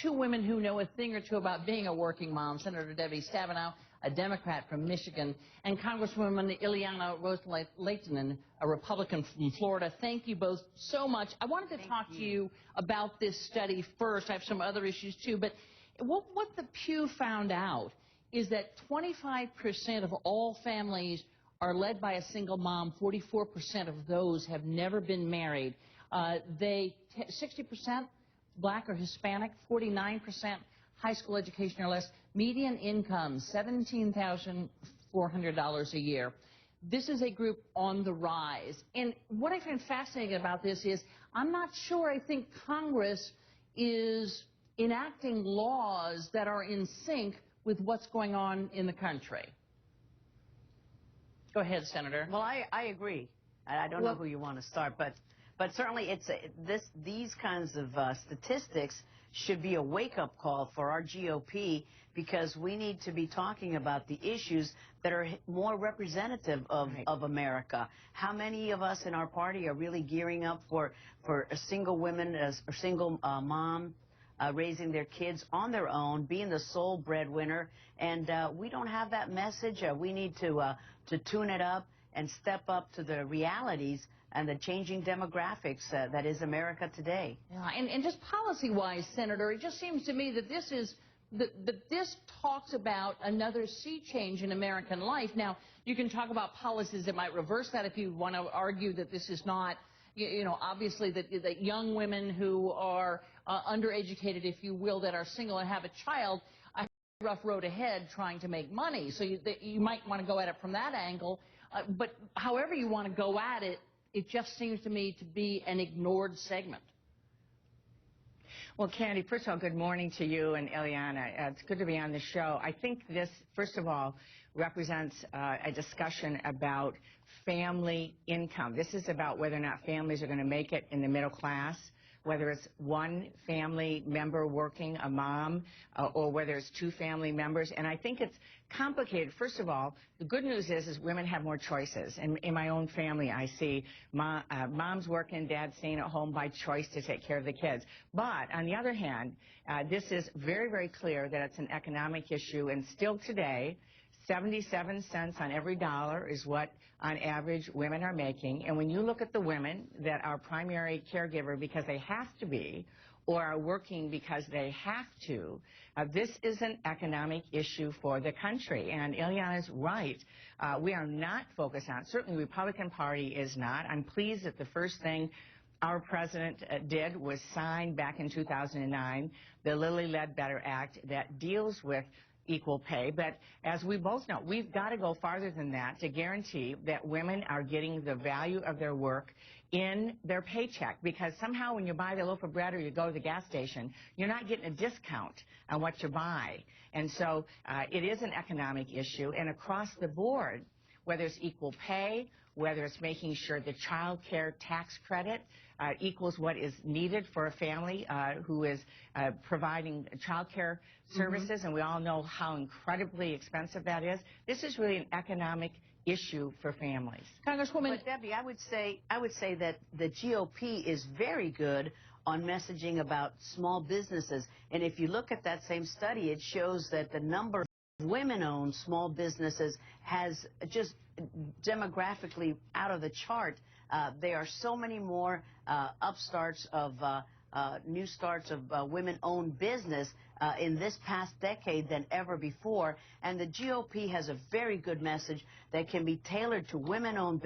two women who know a thing or two about being a working mom, Senator Debbie Stabenow, a Democrat from Michigan, and Congresswoman Ileana Rose-Lehtinen, a Republican from Florida. Thank you both so much. I wanted to talk to you about this study first. I have some other issues too, but what the Pew found out is that 25% of all families are led by a single mom. 44% of those have never been married. 60% black or Hispanic, 49% high school education or less, median income $17,400 a year. This is a group on the rise. And what I find fascinating about this is I'm not sure I think Congress is enacting laws that are in sync with what's going on in the country. Go ahead, Senator. Well, I agree. I don't know who you want to start, but certainly it's these kinds of statistics should be a wake-up call for our GOP, because we need to be talking about the issues that are more representative of America. How many of us in our party are really gearing up for a single woman, a single mom, raising their kids on their own, being the sole breadwinner? And we don't have that message. We need to tune it up and step up to the realities and the changing demographics that is America today. Yeah, and just policy-wise, Senator, it just seems to me that this talks about another sea change in American life. Now, you can talk about policies that might reverse that if you want to argue that this is not, obviously that young women who are undereducated, if you will, that are single and have a child, have a rough road ahead trying to make money. So you might want to go at it from that angle. But however you want to go at it, it just seems to me to be an ignored segment. Well, Candy, first of all, good morning to you and Ileana. It's good to be on the show. I think this, first of all, represents a discussion about family income. This is about whether or not families are going to make it in the middle class, whether it's one family member working, a mom, or whether it's two family members. And I think it's complicated. First of all, the good news is women have more choices. And in my own family, I see moms working, dads staying at home by choice to take care of the kids. But on the other hand, this is very, very clear that it's an economic issue. And still today, 77 cents on every dollar is what, on average, women are making. And when you look at the women that are primary caregiver because they have to be, or are working because they have to, this is an economic issue for the country. And Ileana's right. We are not focused on it. Certainly, the Republican Party is not. I'm pleased that the first thing our president did was sign back in 2009 the Lilly Ledbetter Act that deals with equal pay. But as we both know, we've got to go farther than that to guarantee that women are getting the value of their work in their paycheck, because somehow when you buy the loaf of bread or you go to the gas station, you're not getting a discount on what you buy. And so it is an economic issue, and across the board, whether it's equal pay, whether it's making sure the child care tax credit equals what is needed for a family who is providing child care services, and we all know how incredibly expensive that is. This is really an economic issue for families. Congresswoman. But Debbie, I would say that the GOP is very good on messaging about small businesses. And if you look at that same study, it shows that the number of women-owned small businesses has just demographically out of the chart. There are so many more upstarts of new starts of women-owned business in this past decade than ever before. And the GOP has a very good message that can be tailored to women-owned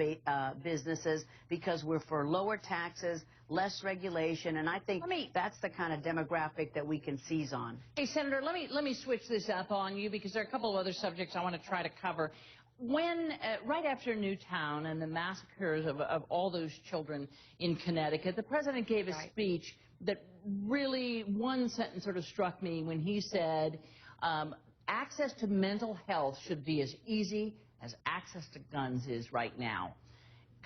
businesses, because we're for lower taxes, less regulation, and I think that's the kind of demographic that we can seize on. Hey, Senator, let me switch this up on you, because there are a couple of other subjects I want to try to cover. When, right after Newtown and the massacres of all those children in Connecticut, the president gave a speech that really, one sentence sort of struck me when he said, access to mental health should be as easy as access to guns is right now.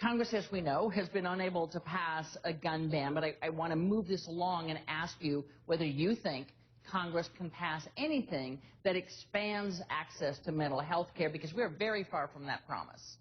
Congress, as we know, has been unable to pass a gun ban, but I want to move this along and ask you whether you think Congress can pass anything that expands access to mental health care, because we're very far from that promise.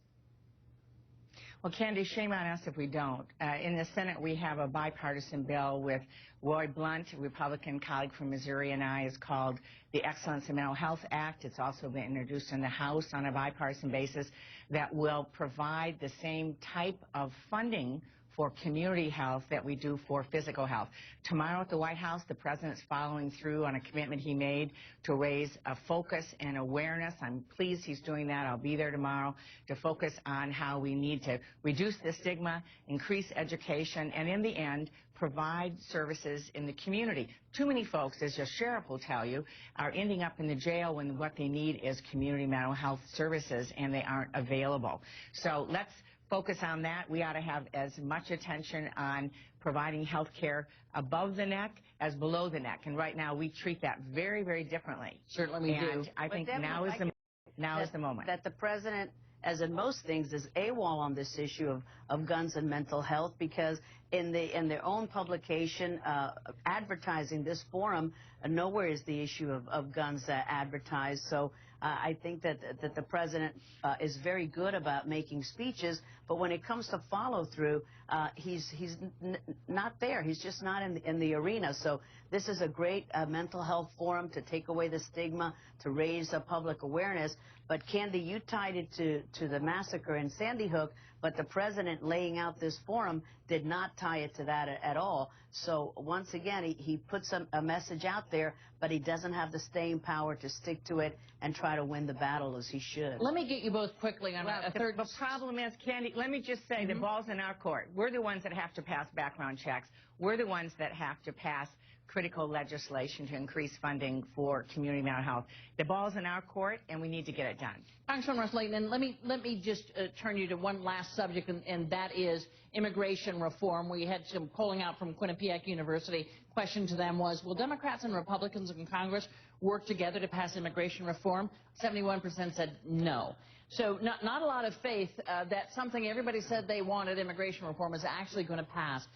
Well, Candy, shame on us if we don't. In the Senate, we have a bipartisan bill with Roy Blunt, a Republican colleague from Missouri, and I. Is called the Excellence in Mental Health Act. It's also been introduced in the House on a bipartisan basis that will provide the same type of funding for community health that we do for physical health. Tomorrow at the White House, the President's following through on a commitment he made to raise a focus and awareness. I'm pleased he's doing that. I'll be there tomorrow to focus on how we need to reduce the stigma, increase education, and in the end, provide services in the community. Too many folks, as your sheriff will tell you, are ending up in the jail when what they need is community mental health services and they aren't available. So let's focus on that. We ought to have as much attention on providing health care above the neck as below the neck. And right now we treat that very, very differently. Certainly we do. And I think now is the moment. That the President, as in most things, is AWOL on this issue of guns and mental health, because in their own publication advertising this forum, nowhere is the issue of guns advertised. So I think that the President is very good about making speeches, but when it comes to follow through, he's not there. He's just not in the arena. So this is a great mental health forum to take away the stigma, to raise public awareness. But Candy, you tied it to the massacre in Sandy Hook, but the President laying out this forum did not tie it to that at all. So once again, he puts a message out there, but he doesn't have the staying power to stick to it and try to win the battle as he should. Let me get you both quickly on a third. The problem is, Candy, let me just say, the ball's in our court. We're the ones that have to pass background checks. We're the ones that have to pass critical legislation to increase funding for community mental health. The ball's in our court, and we need to get it done. Congresswoman Layton, let me just turn you to one last subject, and that is immigration reform. We had some polling out from Quinnipiac University. Question to them was, will Democrats and Republicans in Congress work together to pass immigration reform? 71% said no. So not a lot of faith that something everybody said they wanted, immigration reform, is actually going to pass.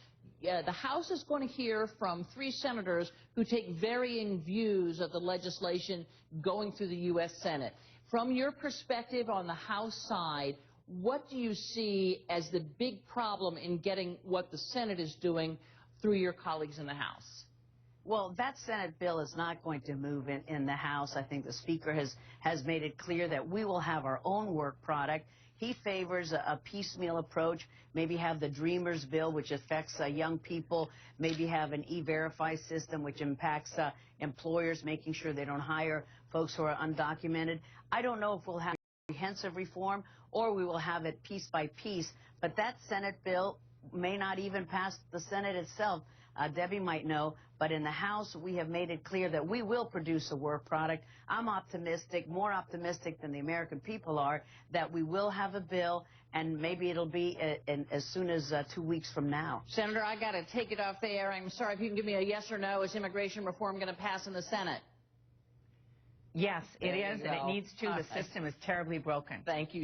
The House is going to hear from 3 senators who take varying views of the legislation going through the U.S. Senate. From your perspective on the House side, what do you see as the big problem in getting what the Senate is doing through your colleagues in the House? Well, that Senate bill is not going to move in the House. I think the Speaker has made it clear that we will have our own work product. He favors a piecemeal approach, maybe have the Dreamers bill, which affects young people, maybe have an E-Verify system, which impacts employers, making sure they don't hire folks who are undocumented. I don't know if we'll have comprehensive reform or we will have it piece by piece, but that Senate bill may not even pass the Senate itself. Debbie might know, but in the House, we have made it clear that we will produce a work product. I'm optimistic, more optimistic than the American people are, that we will have a bill, and maybe it'll be as soon as 2 weeks from now. Senator, I got to take it off the air. I'm sorry, if you can give me a yes or no, is immigration reform going to pass in the Senate? Yes, it is, and it needs to. The system is terribly broken. Thank you.